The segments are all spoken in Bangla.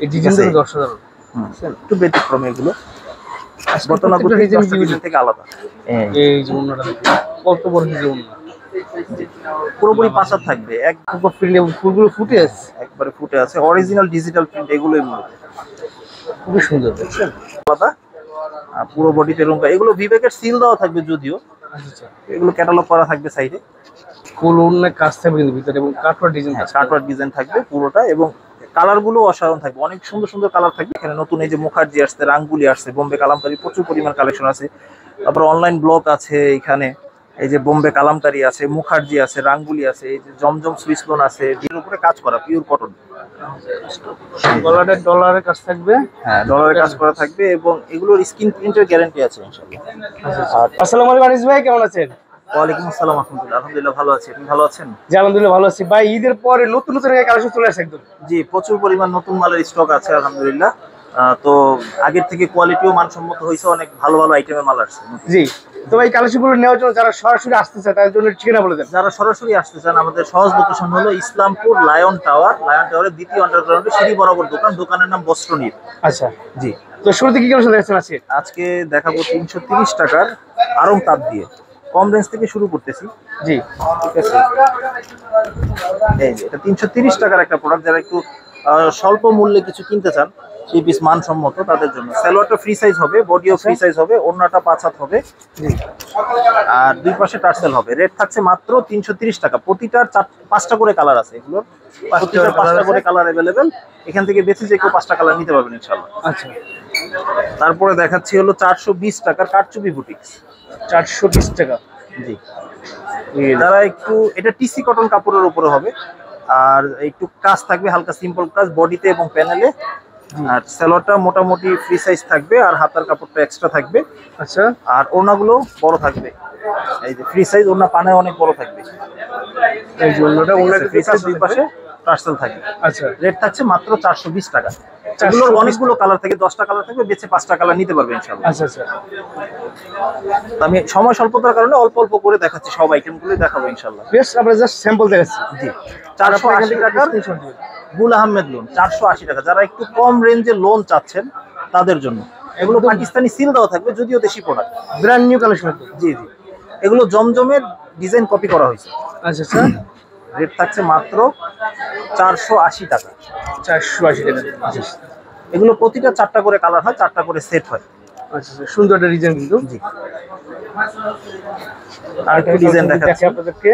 এই ডিজাইনগুলো অসাধারণ। একটু ব্যতিক্রম এগুলো, বর্তমানে ডিজাইন থেকে আলাদা। এই যে ওন্নাটা কত বড় যে ওন্না, পুরোপুরি পাঁচাত থাকবে, এক ফুলগুলো ফুটে আছে, একবারে ফুটে আছে, অরিজিনাল ডিজিটাল প্রিন্ট এগুলোই মূলত। খুবই সুন্দর দেখছেন, আলাদা। পুরো বডিতে এরকম, এগুলো বিবেকের সিল দেওয়া থাকবে যদিও, এগুলো ক্যাটালগ করা থাকবে সাইডে। ফুল ওন্না কাজ থাকবে কিন্তু ভিতরে, এবং কাটওয়ার্ক ডিজাইন, কাটওয়ার্ক ডিজাইন থাকবে পুরোটা, এবং কালার গুলো অসাধারণ থাকবে, অনেক সুন্দর সুন্দর কালার থাকবে। এখানে নতুন এই যে মুখার্জি আসছে, রাঙ্গুলি আসছে, বোম্বে কালামকারী প্রচুর পরিমাণ কালেকশন আছে। তারপর অনলাইন ব্লগ আছে এখানে, এই যে বোম্বে কালামকারী আছে, মুখার্জি আছে, রাঙ্গুলি আছে, এই যে জমজম সুইস লোন আছে, এর উপরে কাজ করা পিওর কটন। ডলারের কাজ থাকবে, হ্যাঁ ডলারের কাজ করা থাকবে, এবং এগুলোর স্ক্রিন প্রিন্টের গ্যারান্টি আছে ইনশাআল্লাহ। আসসালামু আলাইকুম আনিস ভাই, কেমন আছেন? ওয়ালাইকুম আসসালাম, আলহামদুলিল্লাহ ভালো আছি, আপনি ভালো আছেন? জি আলহামদুলিল্লাহ ভালো আছি ভাই। ঈদের পরে নতুন নতুন কালেকশন চলে আসছে একদম। জি প্রচুর পরিমাণ নতুন মালের স্টক আছে আলহামদুলিল্লাহ। তো আগের থেকে কোয়ালিটিও মানসম্মত হয়েছে, অনেক ভালো ভালো আইটেমের মাল আসছে। জি, তো ভাই কালেকশনগুলো নেওয়ার জন্য যারা সরাসরি আসতে চায় তাদের জন্য ঠিকানা বলে দেন। যারা সরাসরি আসতে চান, আমাদের সহজ লোকেশন হলো ইসলামপুর লায়ন টাওয়ারের দ্বিতীয় আন্ডারগ্রাউন্ডে সিঁড়ি বরাবর দোকান, দোকানের নাম বস্ত্রনীর। আচ্ছা জি, তো শুরুতে কি কালেকশন দেখাচ্ছেন আজকে? আজকে দেখাবো 330 টাকার আরং তাঁত দিয়ে, কম রেঞ্জ থেকে শুরু করতেছি। জি ঠিক আছে, এই যে এটা 330 টাকার একটা প্রোডাক্ট, যারা একটু স্বল্প মূল্যে কিছু কিনতে চান, সেই পিস মানসম্মত তাদের জন্য। সালোয়ারটা ফ্রি সাইজ হবে, বডিও ফ্রি সাইজ হবে, ওড়নাটা 5 হাত হবে, আর দুই পাশে টার্সেল হবে। রেট থাকছে মাত্র 330 টাকা। প্রতিটার 5টা করে কালার আছে, এগুলোর প্রতিটার 5টা করে কালার অ্যাভেলেবেল। এখান থেকে বেছে যে কেউ 5টা কালার নিতে পারবেন ইনশাআল্লাহ। আচ্ছা, তারপরে দেখাচ্ছি হলো 420 টাকার কারচুপি বুটিক্স। 420 টাকা। জি, যারা একটু, এটা টিসি কটন কাপড়ের উপরে হবে, আর একটু কাজ থাকবে হালকা সিম্পল কাজ বডিতে এবং প্যানেলে, আর সালোয়ারটা মোটামুটি ফ্রি সাইজ থাকবে, আর হাতার কাপড়টা এক্সট্রা থাকবে। আচ্ছা, আর ওড়নাগুলো বড় থাকবে, এই যে ফ্রি সাইজ ওড়না, পানে অনেক বড় থাকবে। এই যে ওড়নাটা ফ্রি সাইজ, দুই পাশে টার্সেল থাকবে। আচ্ছা, রেট থাকছে মাত্র 420 টাকা। এগুলোর অনেকগুলো কালার থাকে, 10টা কালার থাকবে, বেছে 5টা কালার নিতে পারবে ইনশাআল্লাহ। আচ্ছা আচ্ছা, আমি সময় স্বল্পতার কারণে অল্প অল্প করে দেখাচ্ছি, সব আইটেমগুলোই দেখাবো ইনশাআল্লাহ। বেশ, আমরা জাস্ট স্যাম্পল দেখাচ্ছি। জি, 480 টাকার গুল আহমেদ লোন, 480 টাকা। যারা একটু কম রেঞ্জে লোন চাচ্ছেন তাদের জন্য, এগুলো পাকিস্তানি সিল দেওয়া থাকবে, যদিও দেশি প্রোডাক্ট, ব্র্যান্ড নিউ কালেকশন। জি জি, এগুলো জমজমের ডিজাইন কপি করা হয়েছে। আচ্ছা আচ্ছা, রেট থাকছে মাত্র 480 টাকা। 480 টাকা। এগুলো প্রতিটা 4টা করে কালার হয়, 4টা করে সেট হয়। আচ্ছা, সুন্দর একটা ডিজাইন কিন্তু। জি, আর একটা ডিজাইন দেখাচ্ছি আপনাদেরকে।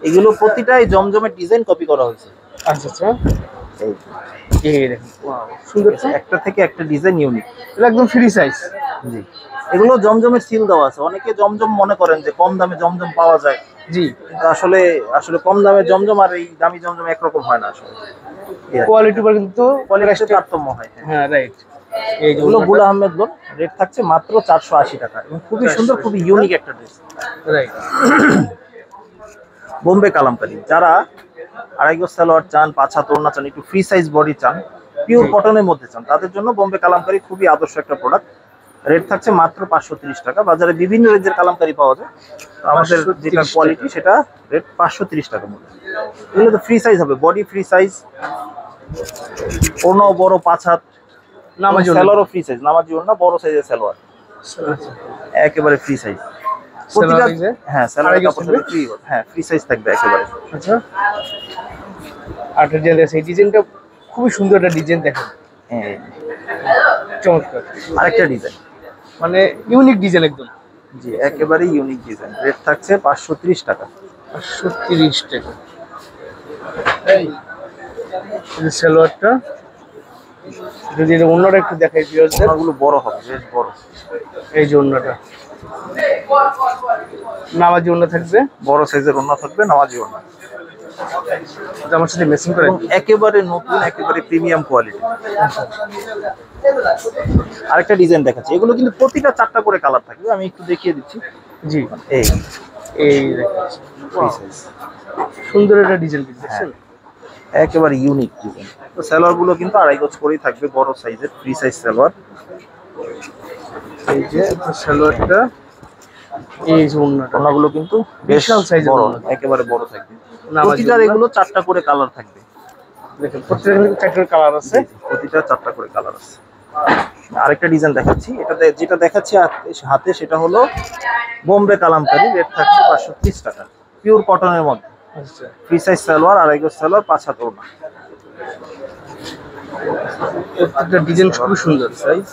এগুলো প্রতিটাই জমজমের ডিজাইন কপি করা হয়েছে। আচ্ছা আচ্ছা, এই দেখুন, ওয়াও সুন্দর, একটা থেকে একটা ডিজাইন ইউনিক, এটা একদম ফ্রি সাইজ। জি, এগুলো জমজমের সিল দেওয়া আছে। অনেকে জমজম মনে করেন যে কম দামে জমজম পাওয়া যায়, জি, কিন্তু আসলে কম দামে জমজম আর এই দামি জমজম একরকম হয় না, আসলে কোয়ালিটি উপর কিন্তু কোয়ালিটিতে তারতম্য হয়। হ্যাঁ রাইট। এই যেগুলো গুল আহমেদ লোন, রেট থাকছে মাত্র 480 টাকা, এবং খুবই সুন্দর, খুবই ইউনিক একটা ড্রেস। রাইট, বোম্বে কালামকারী, যারা আড়াই গজ সালোয়ার চান, 5 হাত ওড়না চান, একটু ফ্রি সাইজ বডি চান, পিওর কটনের মধ্যে চান, তাদের জন্য বোম্বে কালামকারী খুবই আদর্শ একটা প্রোডাক্ট। রেট থাকছে মাত্র 530 টাকা। বাজারে বিভিন্ন রেঞ্জের কালামকারী পাওয়া যায়, আমাদের যেটা কোয়ালিটি সেটা রেট 530 টাকা মূল্য। এগুলো তো ফ্রি সাইজ হবে, বডি ফ্রি সাইজ, ওড়নাও বড় 5 হাত, নামাজি সালোয়ারও ফ্রি সাইজ, নামাজি ওড়না বড় সাইজের সালোয়ার, একেবারে ফ্রি সাইজ প্রতিটা। হ্যাঁ সালোয়ার কাপড় ফ্রি, হ্যাঁ ফ্রি সাইজ থাকবে একেবারে। আচ্ছা, আর ডিজাইন আছে, এই ডিজাইনটা খুবই সুন্দর একটা ডিজাইন, দেখেন। হ্যাঁ, চমৎকার আরেকটা ডিজাইন, মানে ইউনিক ডিজাইন একদম। জি, একেবারে ইউনিক ডিজাইন। রেট থাকছে 530 টাকা। 530 টাকা। এই সালোয়ারটা যদি এটা অন্যটা একটু দেখাই, ওগুলো বড় হবে, বেশ বড়। এই যে অন্যটা নামাজি ওড়না থাকবে, বড় সাইজের ওড়না থাকবে, নামাজি ওড়না, আমার সাথে ম্যাচিং করে, একেবারে নতুন, একেবারে প্রিমিয়াম কোয়ালিটি। আরেকটা ডিজাইন দেখাচ্ছি, এগুলো কিন্তু প্রতিটা 4টা করে কালার থাকবে, আমি একটু দেখিয়ে দিচ্ছি। জি, এই এই দেখাচ্ছি, সুন্দর একটা ডিজাইন দেখছেন, একেবারে ইউনিক ডিজাইন। তো সালোয়ার গুলো কিন্তু আড়াই গজ করেই থাকবে, বড় সাইজের ফ্রি সাইজ সালোয়ার। এই যে সালোয়ারটা, এই যে ওড়নাগুলো কিন্তু বিশাল সাইজের, বড়, একেবারে বড় থাকবে। প্রতিটার এগুলো 4টা করে কালার থাকবে। দেখেন প্রত্যেকটা কিন্তু চারটে কালার আছে। প্রতিটা 4টা করে কালার আছে। আরেকটা ডিজাইন দেখাচ্ছি, যেটা দেখাচ্ছি হাতে সেটা হলো বোম্বে কালামকারী, রেট থাকছে 530 টাকা, পিওর কটনের মধ্যে। আচ্ছা, ফ্রি সাইজ সালোয়ার, আড়াই গজ সালোয়ার, 5 হাত ওড়না। প্রত্যেকটা ডিজাইন খুবই সুন্দর। সাইজ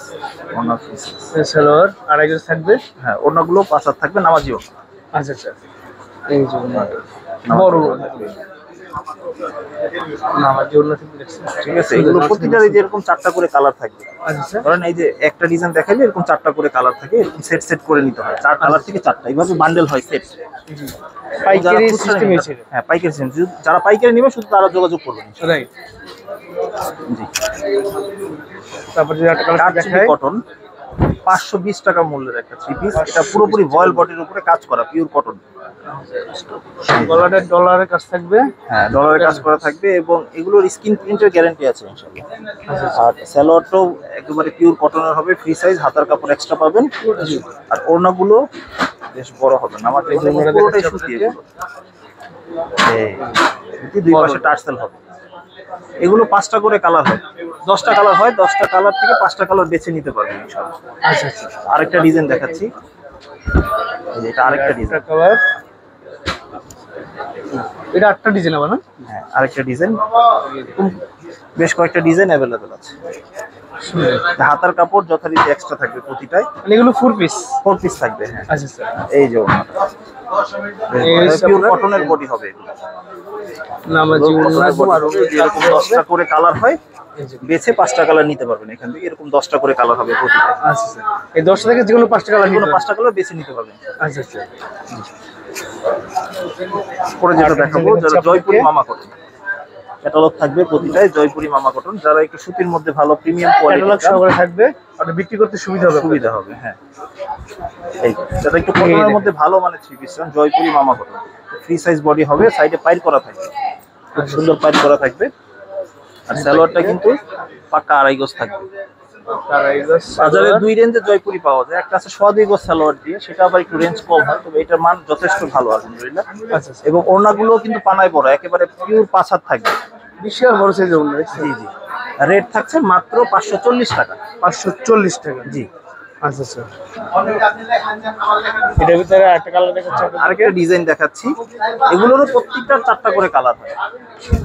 ওড়না ফ্রি সাইজ, সালোয়ার আড়াই গজ থাকবে। হ্যাঁ ওড়নাগুলো 5 হাত থাকবে, নামাজি ওড়না। আচ্ছা আচ্ছা, এই যে ওড়নাটা বড় নামাজি ওড়না দেখছেন, ঠিক আছে। এগুলো প্রতিটার এই যে এরকম 4টা করে কালার থাকবে। আচ্ছা ধরেন এই যে একটা ডিজাইন দেখাইলে এরকম 4টা করে কালার থাকে, এরকম সেট সেট করে নিতে হয়, 4 কালার থেকে 4টা এইভাবে বান্ডেল হয় সেট। পাইকারি সিস্টেম আছে। হ্যাঁ পাইকারি সিস্টেম, যারা পাইকারি নেবে শুধু তারা যোগাযোগ করবেন। রাইট। জি, তারপর যে একটা কালার দেখাই, কটন 520 টাকা মূল্যের একটা থ্রি পিস। এটা পুরোপুরি ভয়েল বডির উপরে কাজ করা, পিওর কটন। গলাটা ডলারের কাজ থাকবে। হ্যাঁ ডলারের কাজ করা থাকবে এবং এগুলোর স্ক্রিন প্রিন্টের গ্যারান্টি আছে ইনশাআল্লাহ। আর সালোয়ারটাও একেবারে পিওর কটনের হবে, ফ্রি সাইজ, হাতার কাপড় এক্সট্রা পাবেন। আর ওড়নাগুলো বেশ বড় হবে, আমার পুরোটাই সুতি। এই দুই পাশে টার্সেল হবে। এগুলো 5টা করে কালার হয়, 10টা কালার হয়, 10টা কালার থেকে 5টা কালার বেছে নিতে পারবেন ইনশাআল্লাহ। আচ্ছা আচ্ছা, আরেকটা ডিজাইন দেখাচ্ছি, এই যে এটা আরেকটা ডিজাইন। কালার, এটা একটা ডিজাইন হবে না? হ্যাঁ আরেকটা ডিজাইন, বেশ কয়েকটা ডিজাইন অ্যাভেলেবেল আছে। হাতার কাপড় যথারীতি এক্সট্রা থাকবে প্রতিটায়, মানে এগুলো 4 পিস? 4 পিস থাকবে। হ্যাঁ আচ্ছা স্যার, এই যে পিওর কটনের বডি হবে এগুলো। নামাজি ওড়না আর এরকম 10টা করে কালার হয়, বেছে 5টা কালার নিতে পারবেন এখান থেকে। এরকম 10টা করে কালার হবে প্রতিটা। আচ্ছা স্যার, এই 10টা থেকে যে কোনো 5টা কালার, কোনো 5টা কালার বেছে নিতে পারবেন। আচ্ছা আচ্ছা। পরে যেটা দেখাবো, যারা জয়পুরি মামা কটন ক্যাটালগ থাকবে প্রতিটায়, জয়পুরি মামা কটন। যারা একটু সুতির মধ্যে ভালো প্রিমিয়াম ক্যাটালগ কোয়ালিটি সহকারে থাকবে, আর বিক্রি করতে সুবিধা হবে। হ্যাঁ এই যারা একটু কটনের মধ্যে ভালো মানে থ্রি পিস, জয়পুরি মামা কটন, ফ্রি সাইজ বডি হবে, সাইডে পাইর করা থাকবে, খুব সুন্দর পাইর করা থাকবে। আর সালোয়ারটা কিন্তু পাক্কা আড়াই গজ থাকবে। বাজারে 2 রেঞ্জে জয়পুরি পাওয়া যায়, একটা আছে 2.5 গজ সালোয়ার দিয়ে, সেটা আবার একটু রেঞ্জ কম হয়, তবে এটার মান যথেষ্ট ভালো আলহামদুলিল্লাহ। আচ্ছা, এবং ওড়নাগুলো কিন্তু পানায় বড়, একেবারে পিওর 5 হাত থাকবে, বিশাল বড় সাইজের ওড়না। জি জি। রেট থাকছে মাত্র 540 টাকা। 540 টাকা, জি। আচ্ছা স্যার, এটার ভিতরে একটা কালার দেখাচ্ছি, আরেকটা ডিজাইন দেখাচ্ছি। এগুলোরও প্রত্যেকটার 4টা করে কালার হয়।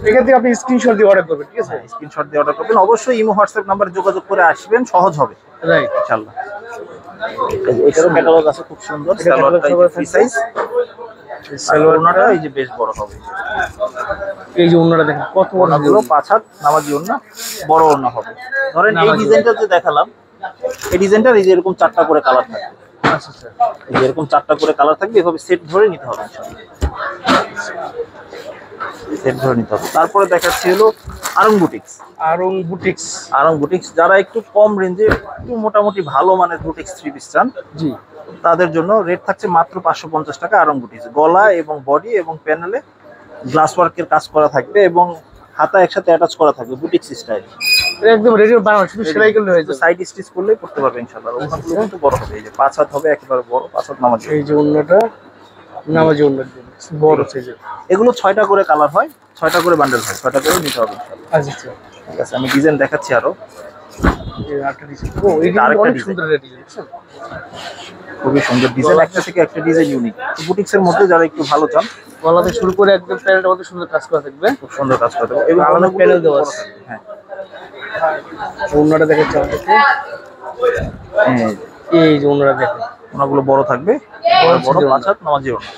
এখান থেকে আপনি স্ক্রিনশট দিয়ে অর্ডার করবেন, ঠিক আছে? স্ক্রিনশট দিয়ে অর্ডার করবেন, অবশ্যই ইমো হোয়াটসঅ্যাপ নাম্বারে যোগাযোগ করে আসবেন, সহজ হবে রাইট ইনশাআল্লাহ। এটারও ক্যাটালগ আছে খুব সুন্দর, সালোয়ারটা ফ্রি সাইজ, সালোয়ারটা এই যে বেশ বড় হবে। এই যে ওড়নাটা দেখেন কত বড়, ওড়নাগুলো 5 হাত নামাজি ওড়না, বড় ওড়না হবে। ধরেন এই ডিজাইনটা যে দেখালাম, এই ডিজাইনটার এই যে এরকম 4টা করে কালার থাকবে। আচ্ছা স্যার, এই যে এরকম 4টা করে কালার থাকবে, এভাবে সেট ধরে নিতে হবে ইনশাআল্লাহ, সেট ধরে নিতে হবে। তারপরে দেখাচ্ছি হলো আরং বুটিক্স। আরং বুটিক্স যারা একটু কম রেঞ্জে একটু মোটামুটি ভালো মানের বুটিক্স থ্রি পিস চান, জি, তাদের জন্য রেট থাকছে মাত্র 550 টাকা। আরং বুটিক্স গলা এবং বডি এবং প্যানেলে গ্লাস ওয়ার্কের কাজ করা থাকবে এবং হাতা একসাথে অ্যাটাচ করা থাকবে বুটিক্স স্টাইল। একদম রেডি বানানো, শুধু সেলাই করলে হয়ে যাবে, সাইড স্টিচ করলেই করতে পারবে ইনশাআল্লাহ। ওগুলো কিন্তু বড় হবে, এই যে 5 হাত হবে, একেবারে বড় 5 হাত নামাজি। এই যে ওড়নাটা নামাজি ওড়না বড় সাইজের। এগুলো 6টা করে কালার হয়, 6টা করে বান্ডেল হয়, 6টা করে নিতে হবে ইনশাআল্লাহ। আচ্ছা আচ্ছা, ঠিক আছে, আমি ডিজাইন দেখাচ্ছি আরো। এই আরেকটা ডিজাইন, ও এটা অনেক সুন্দর ডিজাইন, খুবই সুন্দর ডিজাইন, একটা থেকে একটা ডিজাইন ইউনিক। বুটিক্সের মধ্যে যারা একটু ভালো চান, গলাতে শুরু করে একদম প্যানেলটার মধ্যে সুন্দর কাজ করা থাকবে, খুব সুন্দর কাজ করা থাকবে এবং আলাদা প্যানেল দেওয়া আছে। হ্যাঁ ওড়নাটা দেখাচ্ছি আমাদেরকে, এই যে ওড়নাটা দেখেন, ওনাগুলো বড় থাকবে, বড় 5 হাত নামাজি ওড়না।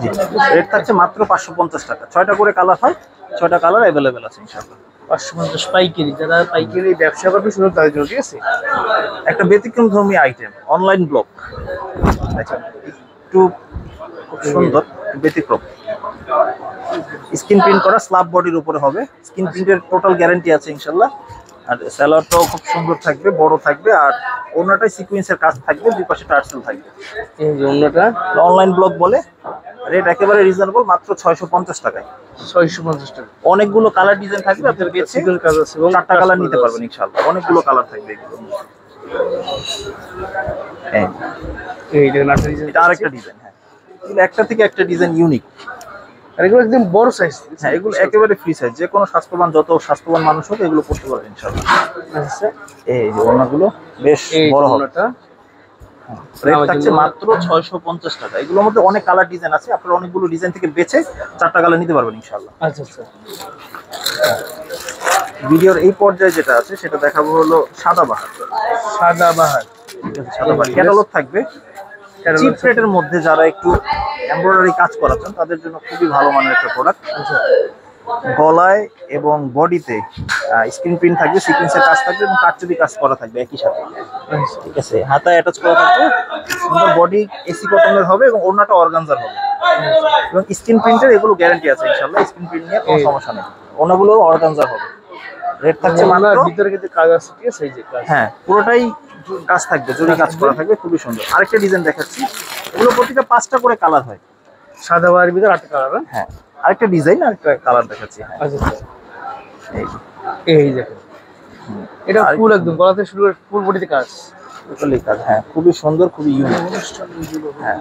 জি, রেট থাকছে মাত্র 550 টাকা। 6টা করে কালার হয়, 6টা কালার অ্যাভেলেবেল আছে ইনশাআল্লাহ। 550 পাইকারি, যারা পাইকারি ব্যবসা করবে শুধু তাদের জন্য, ঠিক আছে? একটা ব্যতিক্রমধর্মী আইটেম, অনলাইন ব্লক, দেখেন একটু খুব সুন্দর, ব্যতিক্রম। স্ক্রিন প্রিন্ট করা স্ল্যাব বডির উপরে হবে, স্ক্রিন প্রিন্টের টোটাল গ্যারান্টি আছে ইনশাআল্লাহ। আর সালোয়ারটাও খুব সুন্দর থাকবে, বড় থাকবে, আর ওড়নাটায় সিকোয়েন্সের কাজ থাকবে, দুই পাশে টার্সেল থাকবে। এই যে ওড়নাটা অনলাইন ব্লক বলে, রেট একেবারে রিজনেবল, মাত্র 650 টাকায়। 650 টাকা। অনেকগুলো কালার ডিজাইন থাকবে, আপনার বেছে সিকোয়েন্স কাজ আছে এবং 4টা কালার নিতে পারবেন ইনশাআল্লাহ। অনেকগুলো কালার থাকবে এগুলো। এই যে আরেকটা ডিজাইন, এটা আরেকটা ডিজাইন। হ্যাঁ, এগুলো একটা থেকে একটা ডিজাইন ইউনিক, আর এগুলো একদম বড় সাইজ। হ্যাঁ, এগুলো একেবারে ফ্রি সাইজ, যে কোনো স্বাস্থ্যবান, যত স্বাস্থ্যবান মানুষ হোক এগুলো পড়তে পারবে ইনশাআল্লাহ। আচ্ছা, এই যে ওড়নাগুলো বেশ এই বড় হবে। ওড়নাটা রেট থাকছে মাত্র 650 টাকা। এগুলোর মধ্যে অনেক কালার ডিজাইন আছে, আপনারা অনেকগুলো ডিজাইন থেকে বেছে 4টা কালার নিতে পারবেন ইনশাআল্লাহ। আচ্ছা আচ্ছা। ভিডিওর এই পর্যায়ে যেটা আছে সেটা দেখাবো হলো সাদাবাহার। সাদাবাহার, সাদাবাহার ক্যাটালগ থাকবে। চিপ রেটের মধ্যে যারা একটু এমব্রয়ডারি কাজ করাচ্ছেন তাদের জন্য খুবই ভালো মানের একটা প্রোডাক্ট। আচ্ছা, গলায় এবং বডিতে স্ক্রিন প্রিন্ট থাকবে, সিকোয়েন্সের কাজ থাকবে এবং কাটচুপি কাজ করা থাকবে একই সাথে। ঠিক আছে, হাতায় অ্যাটাচ করা থাকবে, সুন্দর বডি এসি কটনের হবে এবং ওড়নাটা অর্গানজার হবে এবং স্ক্রিন প্রিন্টের এগুলো গ্যারান্টি আছে ইনশাআল্লাহ। স্ক্রিন প্রিন্ট নিয়ে কোনো সমস্যা নেই, ওড়নাগুলো অর্গানজার হবে। রেট থাকছে মাত্র, ভিতরে কিন্তু কাজ আছে, ঠিক আছে, এই যে কাজ। হ্যাঁ পুরোটাই কাজ থাকবে, জরি কাজ করা থাকবে, খুবই সুন্দর। আরেকটা ডিজাইন দেখাচ্ছি, এগুলো প্রতিটা 5টা করে কালার হয়। সাদাবাহারের ভিতরে 8টা কালার। হ্যাঁ, আরেকটা ডিজাইন, আরেকটা কালার দেখাচ্ছি। হ্যাঁ, আচ্ছা আচ্ছা, এই এই দেখেন, এটা ফুল একদম গলাতে শুরু করে ফুল বডিতে কাজ। টোটালি কাজ। হ্যাঁ, খুবই সুন্দর, খুবই ইউনিক। হ্যাঁ,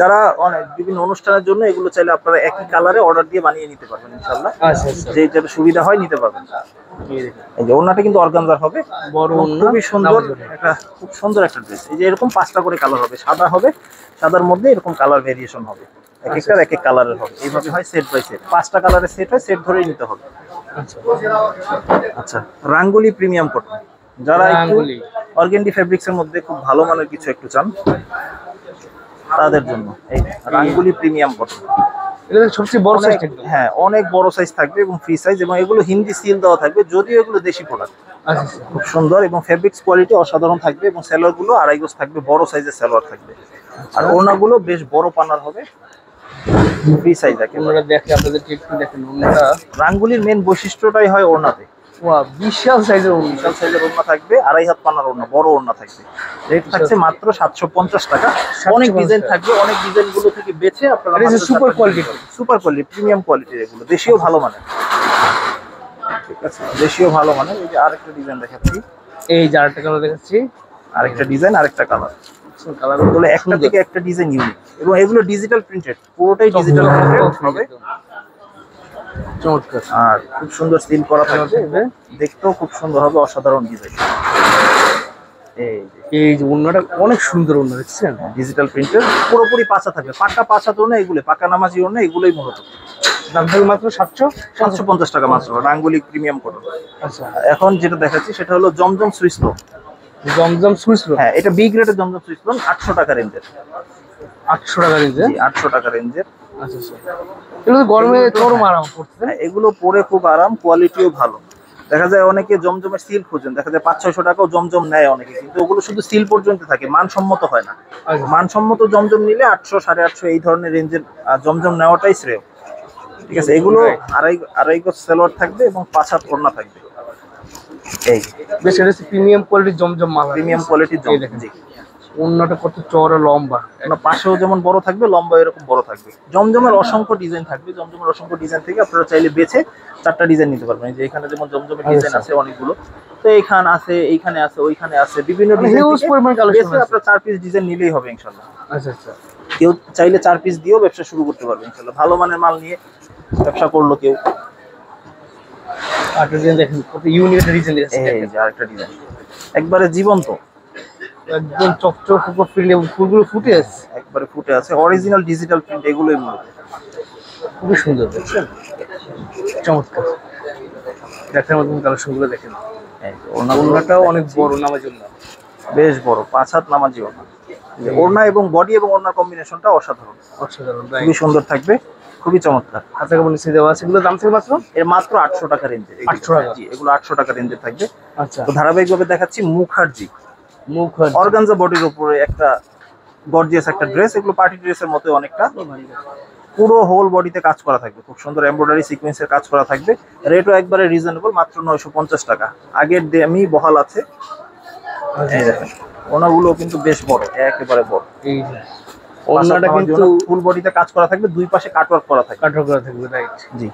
যারা অনেক বিভিন্ন অনুষ্ঠানের জন্য এগুলো চাইলে আপনারা একই কালারে অর্ডার দিয়ে বানিয়ে নিতে পারবেন ইনশাআল্লাহ। আচ্ছা আচ্ছা, যে যেটা সুবিধা হয় নিতে পারবেন। এই দেখেন, এই যে ওড়নাটা কিন্তু অর্গানজার হবে, বড় এবং ওড়না, খুবই সুন্দর নামাজি ওড়না। একটা, খুব সুন্দর একটা ড্রেস। এই যে এরকম 5টা করে কালার হবে, সাদা হবে, সাদার মধ্যে এরকম কালার ভেরিয়েশন হবে, এক একটার এক এক কালারের হবে। এইভাবে হয় সেট বাই সেট, 5টা কালারের সেট হয়, সেট ধরেই নিতে হবে। আচ্ছা, আচ্ছা, রাঙ্গুলি প্রিমিয়াম কটন, যারা একটু রাঙ্গুলি। অর্গেন্ডি ফেব্রিক্স এর মধ্যে খুব ভালো মানের কিছু একটু চান তাদের জন্য এই রাঙ্গুলি প্রিমিয়াম কটন। এটা তো সবচেয়ে বড় সাইজ একদম। হ্যাঁ, অনেক বড় সাইজ থাকবে এবং ফ্রি সাইজ, এবং এগুলো হিন্দি সিল দেওয়া থাকবে, যদিও এগুলো দেশি প্রোডাক্ট। আচ্ছা আচ্ছা, খুব সুন্দর এবং ফেব্রিক্স কোয়ালিটি অসাধারণ থাকবে, এবং সালোয়ার গুলো 2.5 গজ থাকবে, বড় সাইজের সালোয়ার থাকবে। আর ওড়নাগুলো বেশ বড় পানার হবে, ফ্রি সাইজ একেবারে। ওনারা দেখে আপনাদেরকে একটু দেখেন ওনারা। রাঙ্গুলির মেন বৈশিষ্ট্যটাই হয় ওড়নাতে, ওয়া, বিশাল সাইজের ওড়না। বিশাল সাইজের ওড়না থাকবে, 2.5 হাত পানার ওড়না, বড় ওড়না থাকবে। রেট থাকছে মাত্র 750 টাকা। অনেক ডিজাইন থাকবে, অনেক ডিজাইন গুলো থেকে বেছে আপনারা এটা super quality, super quality, premium কোয়ালিটির এগুলো, দেশীয় ভালো মানের। ঠিক আছে, দেশীয় ভালো মানের। এই যে আরেকটা ডিজাইন দেখাচ্ছি, এই যে আরেকটা কালার দেখাচ্ছি, আরেকটা ডিজাইন, আরেকটা কালার। কালারগুলো একটা থেকে একটা ডিজাইন ইউনিক, এবং এগুলো ডিজিটাল প্রিন্টেড, পুরোটাই ডিজিটাল প্রিন্টেড হবে। চমৎকার। আর খুব সুন্দর সিল করা থাকবে, দেখতেও খুব সুন্দর হবে, অসাধারণ ডিজাইন। এই যে ওড়নাটা অনেক সুন্দর ওড়না, দেখছেন, ডিজিটাল প্রিন্টের, পুরোপুরি পাঁচা থাকবে, পাকা পাঁচা তো না, এগুলো পাকা নামাজি ওড়না, এগুলোই মূলত। দাম থাকবে মাত্র 750 টাকা মাত্র, রাঙ্গুলি প্রিমিয়াম কটন। আচ্ছা, এখন যেটা দেখাচ্ছি সেটা হলো জমজম সুইস লো। জমজম সুইস লো। হ্যাঁ, এটা বি গ্রেডের জমজম সুইস লো, 800 টাকা রেঞ্জের। 800 টাকা রেঞ্জে। 800 টাকা রেঞ্জের। আচ্ছা আচ্ছা, এগুলো তো গরমে চরম আরাম করতে। হ্যাঁ, এগুলো পরে খুব আরাম, কোয়ালিটিও ভালো। দেখা যায় অনেকে জমজমের সিল খুঁজেন, দেখা যায় 500-600 টাকাও জমজম নেয় অনেকে, কিন্তু ওগুলো শুধু সিল পর্যন্ত থাকে, মানসম্মত হয় না। আচ্ছা। মানসম্মত জমজম নিলে 800, 850 এই ধরনের রেঞ্জের জমজম নেওয়াটাই শ্রেয়। ঠিক আছে, এগুলো আড়াই গজ সালোয়ার থাকবে এবং 5 হাত ওড়না থাকবে। এই বেশ, এটা প্রিমিয়াম কোয়ালিটির জমজম মাল, প্রিমিয়াম কোয়ালিটির জমজম। জি, ওড়নাটা কত চওড়া লম্বা, পাশেও যেমন বড় থাকবে, লম্বা এরকম বড় থাকবে। জমজমের অসংখ্য ডিজাইন থাকবে, জমজমের অসংখ্য ডিজাইন থেকে আপনারা চাইলে বেছে 4টা ডিজাইন নিতে পারবেন। যে এখানে যেমন জমজমের ডিজাইন আছে অনেকগুলো, তো এইখানে আছে, এইখানে আছে, ওইখানে আছে, বিভিন্ন ডিজাইন হিউজ পরিমাণ কালেকশন আছে। আপনারা 4 পিস ডিজাইন নিলেই হবে ইনশাআল্লাহ। আচ্ছা আচ্ছা, কেউ চাইলে 4 পিস দিয়েও ব্যবসা শুরু করতে পারবে ইনশাআল্লাহ, ভালো মানের মাল নিয়ে ব্যবসা করলো কেউ। আরেকটা ডিজাইন দেখেন, কত ইউনিক একটা ডিজাইন আছে। এই যে আরেকটা ডিজাইন, একবারে জীবন্ত, একদম চকচক প্রিন্ট এবং ফুলগুলো ফুটে আছে, একবারে ফুটে আছে, অরিজিনাল ডিজিটাল প্রিন্ট, এগুলোই মূলত। খুবই সুন্দর, দেখছেন, চমৎকার। দেখার মতন কালেকশনগুলো দেখেন। ওড়নাটাও অনেক বড়, নামাজি ওড়না, বেশ বড়, 5 হাত নামাজি ওড়না। ওড়না এবং বডি এবং ওড়নার কম্বিনেশনটা অসাধারণ, অসাধারণ, খুবই সুন্দর থাকবে, খুবই চমৎকার। হাতে কাপড় নিচে দেওয়া আছে, এগুলো দাম থেকে মাত্র এর মাত্র 800 টাকা রেঞ্জে। 800 টাকা? জি, এগুলো 800 টাকা রেঞ্জে থাকবে। আচ্ছা, তো ধারাবাহিকভাবে দেখাচ্ছি মুখার্জি, অর্গানজা বডির উপরে একটা গর্জিয়াস একটা ড্রেস, এগুলো পার্টি ড্রেসের মতো অনেকটা, পুরো হোল বডিতে কাজ করা থাকবে, খুব সুন্দর এমব্রয়ডারি সিকোয়েন্সের কাজ করা থাকবে। রেটও একবারে রিজনেবল, মাত্র 950 টাকা। আগের দামই বহাল আছে। এই দেখেন, ওনাগুলো কিন্তু বেশ বড়, একেবারে বড়। এই ওড়নাটা কিন্তু ফুল বডিতে কাজ করা থাকবে, দুই পাশে কাটওয়ার্ক করা থাকবে। কাটওয়ার্ক করা থাকবে, রাইট। জি,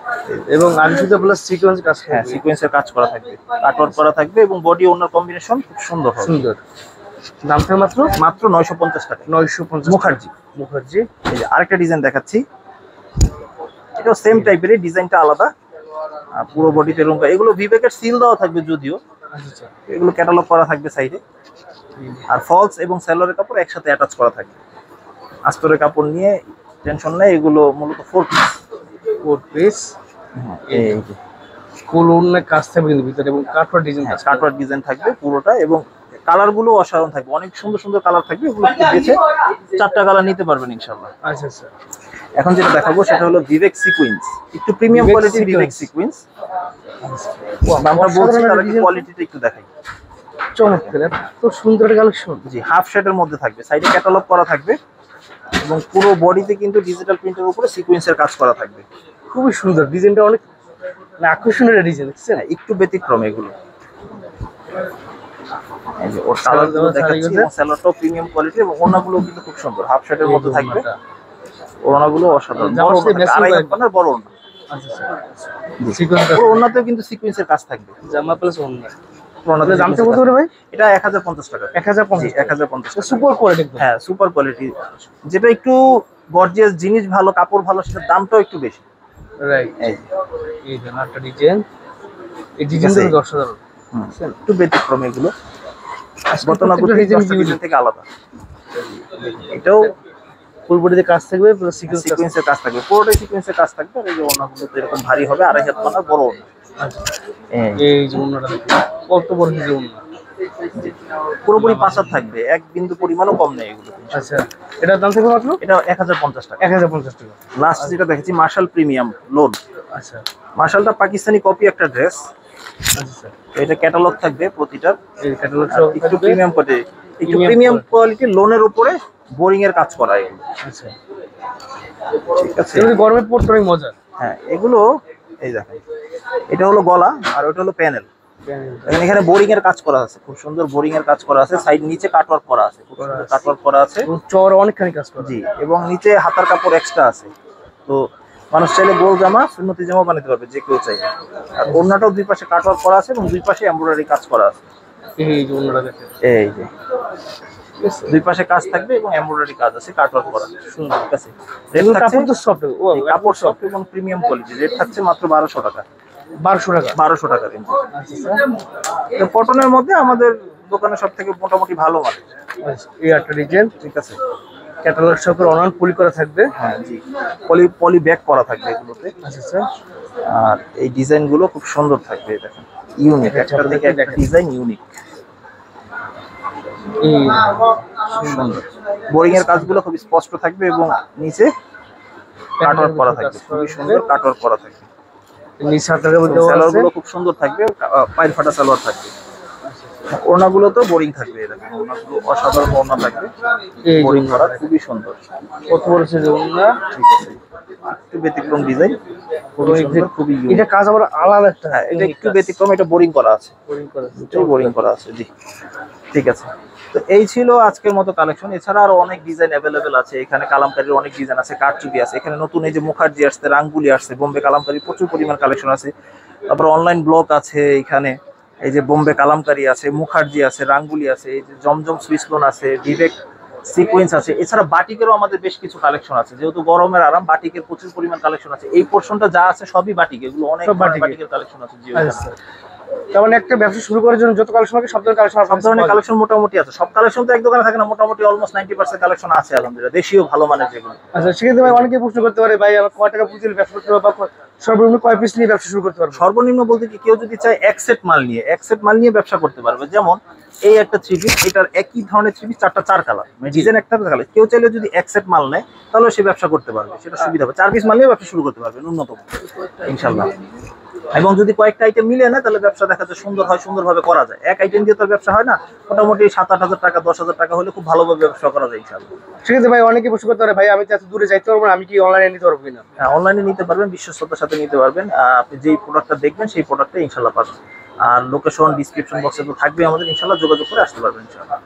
এবং আগে শুধু প্লাস সিকোয়েন্স কাজ থাকবে। হ্যাঁ, সিকোয়েন্সের কাজ করা থাকবে, কাটওয়ার্ক করা থাকবে, এবং বডি ওনার কম্বিনেশন খুব সুন্দর হবে। সুন্দর। দাম থেকে মাত্র 950 টাকা। 950। মুখার্জি। মুখার্জি। এই যে আরেকটা ডিজাইন দেখাচ্ছি, এটাও সেম টাইপেরই, ডিজাইনটা আলাদা। আর পুরো বডিতে এরকম এগুলো ভিভেকের সিল দেওয়া থাকবে যদিও, আচ্ছা এগুলো ক্যাটালগ করা থাকবে সাইডে। আর ফলস এবং সেলরের কাপড় একসাথে অ্যাটাচ করা থাকবে। আস্তরের কাপড় নিয়ে টেনশন নেই, এগুলো মূলত 4 পিস। 4 পিস। এই যে ফুল ওড়নার কাজ থাকবে কিন্তু ভিতরে, এবং কাটওয়ার্ক ডিজাইন থাকবে। কাটওয়ার্ক ডিজাইন থাকবে পুরোটা, এবং কালার গুলো অসাধারণ থাকবে, অনেক সুন্দর সুন্দর কালার থাকবে। এগুলো একটু বেছে 4টা কালার নিতে পারবেন ইনশাআল্লাহ। আচ্ছা আচ্ছা। এখন যেটা দেখাবো সেটা হলো ভিভেক সিকোয়েন্স, একটু প্রিমিয়াম Vivex কোয়ালিটির ভিভেক sequence। সিকোয়েন্স। আমরা বলছি তার আগে কোয়ালিটিটা একটু দেখাই। চমৎকার, এত সুন্দর কালেকশন। জি, হাফ শার্টের মধ্যে থাকবে, সাইডে ক্যাটালগ করা থাকবে, এবং পুরো বডিতে কিন্তু ডিজিটাল প্রিন্টের উপরে সিকোয়েন্সের কাজ করা থাকবে। খুবই সুন্দর ডিজাইনটা, অনেক আকর্ষণীয় ডিজাইন, দেখছেন? একটু ব্যতিক্রম এগুলো। এই যে ওর কালারগুলো দেখাচ্ছি, এবং সালোয়ারটাও প্রিমিয়াম কোয়ালিটি, এবং ওড়নাগুলো কিন্তু খুব সুন্দর, হাফ শার্টের মধ্যে থাকবে। ওড়নাগুলো অসাধারণ, বড় ওড়না, আড়াই হাত পানার বড় ওড়না। আচ্ছা আচ্ছা। সিকোয়েন্স পুরো ওড়নাতেও কিন্তু সিকোয়েন্সের কাজ থাকবে। জামা প্লাস ওড়না। ওড়নাতে দামটা কত করে ভাই? এটা 1050 টাকা। 1050। 1050 টাকা। Super quality. হ্যাঁ, সুপার কোয়ালিটি। যেটা একটু গর্জিয়াস জিনিস ভালো, কাপড় ভালো, সেটার দামটাও একটু বেশি। রাইট। এই এই যে একটা ডিজাইন, এই ডিজাইনটা অসাধারণ। একটু ব্যতিক্রম এগুলো, প্রত্যেকটা ডিজাইন থেকে আলাদা। এটাও ফুল বডিতে কাজ থাকবে, প্লাস সিকোয়েন্সের কাজ থাকবে, পুরোটাই সিকোয়েন্সের কাজ থাকবে। আর এই যে ওড়নাগুলো তো এরকম ভারী হবে, আড়াই হাত পানার বড় ওড়না। এই যে ওড়নাটা কত বড় যে ওড়না, পুরোপুরি 5 হাত থাকবে, এক বিন্দু পরিমাণও কম নেই এগুলো। আচ্ছা, এটার দাম থাকবে মাত্র এটা 1050 টাকা। 1050 টাকা। লাস্ট যেটা দেখেছি মার্শাল প্রিমিয়াম লোন। আচ্ছা মার্শালটা পাকিস্তানি কপি একটা ড্রেস। আচ্ছা, এটা ক্যাটালগ থাকবে প্রতিটার, এই ক্যাটালগ একটু প্রিমিয়াম কোয়ালিটি, একটু প্রিমিয়াম কোয়ালিটি লোনের উপরে বোরিং এর কাজ করা এগুলো। আচ্ছা, ঠিক আছে, এগুলো গরমে পরতে অনেক মজা। হ্যাঁ এগুলো এই দেখেন, এটা হলো গলা আর ওটা হলো প্যানেল। এখানে বোরিং এর কাজ করা আছে, খুব সুন্দর বোরিং এর কাজ করা আছে, সাইড নিচে কাটওয়ার্ক করা আছে, খুব সুন্দর কাটওয়ার্ক করা আছে, চওড়া অনেকখানি কাজ করা। জি, এবং নিচে হাতার কাপড় এক্সট্রা আছে। তো মানুষ চাইলে গোল জামা, সুন্নতি জামা বানাতে পারবে যে কেউ চাইলে। আর ওড়নাটাও দুই পাশে কাটওয়ার্ক করা আছে, এবং দুই পাশে এমব্রয়ডারি কাজ করা আছে। এই যে ওড়নাটা দেখেন, এই যে দুই পাশে কাজ থাকবে এবং এমব্রয়ডারি কাজ আছে, কাটওয়ার্ক করা। সুন্দর, ঠিক আছে। রেট থাকছে, কাপড় তো সফট, ও কাপড় সফট এবং প্রিমিয়াম কোয়ালিটি। রেট থাকছে মাত্র 1200 টাকা। 1200 টাকা। 1200 টাকা রেঞ্জ। আচ্ছা, কটনের মধ্যে আমাদের দোকানে সব থেকে মোটামুটি ভালো মানে। এই একটা ডিজাইন, ঠিক আছে। ক্যাটালগ সকের অনলাইন পলি করা থাকবে। হ্যাঁ জি, পলি ব্যাক করা থাকবে এগুলোতে। আচ্ছা আচ্ছা। আর এই ডিজাইন গুলো খুব সুন্দর থাকবে, দেখেন ইউনিক, একটা থেকে একটা ডিজাইন ইউনিক। এই সুন্দর বোরিং এর কাজগুলো খুব স্পষ্ট থাকবে, এবং নিচে কাটওয়ার্ক করা থাকবে, খুবই সুন্দর কাটওয়ার্ক করা থাকবে। নিচে হাতার মধ্যে সালোয়ার গুলো খুব সুন্দর থাকবে, পায়ের ফাটা সালোয়ার থাকবে। ওড়নাগুলো তো বোরিং থাকবে, এরকম ওড়নাগুলো অসাধারণ ওড়না থাকবে, বোরিং করা, খুবই সুন্দর। কত বড় সাইজ ওড়না, ঠিক আছে, একটু ব্যতিক্রম ডিজাইন, খুবই সুন্দর, খুবই ইউনিক। এটা কাজ আবার আলাদা একটা। হ্যাঁ, এটা একটু ব্যতিক্রম, এটা বোরিং করা আছে, বোরিং করা আছে, এটাও বোরিং করা আছে। জি, ঠিক আছে। তো এই ছিল আজকের মতো কালেকশন। এছাড়া আরো অনেক ডিজাইন অ্যাভেলেবেল আছে এখানে, কালামকারীর অনেক ডিজাইন আছে, কারচুপি আছে এখানে, নতুন এই যে মুখার্জি আসছে, রাঙ্গুলি আসছে, বোম্বে কালামকারী প্রচুর পরিমাণ কালেকশন আছে। তারপর অনলাইন ব্লগ আছে এখানে, এই যে বোম্বে কালামকারী আছে, মুখার্জি আছে, রাঙ্গুলি আছে, এই যে জমজম সুইস লোন আছে, ভিভেক সিকোয়েন্স আছে। এছাড়া বাটিকেরও আমাদের বেশ কিছু কালেকশন আছে, যেহেতু গরমের আরাম, বাটিকের প্রচুর পরিমাণ কালেকশন আছে। এই পোর্শনটা যা আছে সবই বাটিক, এগুলো অনেক বাটিকের কালেকশন আছে। জি, তার মানে একটা ব্যবসা শুরু করার জন্য যত কালেকশন আছে সব ধরনের কালেকশন, সব ধরনের কালেকশন মোটামুটি আছে। সব কালেকশন তো এক দোকানে থাকে না, মোটামুটি অলমোস্ট 90% কালেকশন আছে আলহামদুলিল্লাহ, দেশীয় ভালো মানের যেগুলো। আচ্ছা, সেক্ষেত্রে ভাই অনেকেই প্রশ্ন করতে পারে, ভাই আমার কয় টাকা পুঁজি দিয়ে ব্যবসা করতে হবে, বা সর্বনিম্ন কয় পিস নিয়ে ব্যবসা শুরু করতে পারবে? সর্বনিম্ন বলতে কি, কেউ যদি চায় এক সেট মাল নিয়ে ব্যবসা করতে পারবে। যেমন এই একটা থ্রি পিস, এটার একই ধরনের থ্রি পিস, চার কালার, মানে ডিজাইন একটা কালার। কেউ চাইলে যদি এক সেট মাল নেয় তাহলে সে ব্যবসা করতে পারবে, সেটা সুবিধা হবে। 4 পিস মাল নিয়ে ব্যবসা শুরু করতে পারবে ন্যূনতম, ইনশাল্লাহ। এবং যদি কয়েকটা আইটেম মিলে না, তাহলে ব্যবসা দেখা যায় সুন্দর হয়, সুন্দরভাবে করা যায়। এক আইটেম দিয়ে তো ব্যবসা হয় না, মোটামুটি 7-8 হাজার টাকা, 10 হাজার টাকা হলে খুব ভালোভাবে ব্যবসা করা যায় ইনশাল্লাহ। সেক্ষেত্রে ভাই অনেকেই প্রশ্ন করতে পারে, ভাই আমি তো এত দূরে যাইতে পারবো না, আমি কি অনলাইনে নিতে পারবো কিনা? হ্যাঁ, অনলাইনে নিতে পারবেন, বিশ্বস্ততার সাথে নিতে পারবেন। আপনি যেই প্রোডাক্টটা দেখবেন সেই প্রোডাক্টটা ইনশাল্লাহ পাবেন। আর লোকেশন ডিসক্রিপশন বক্সে তো থাকবে আমাদের, ইনশাল্লাহ যোগাযোগ করে আসতে পারবেন ইনশাল্লাহ।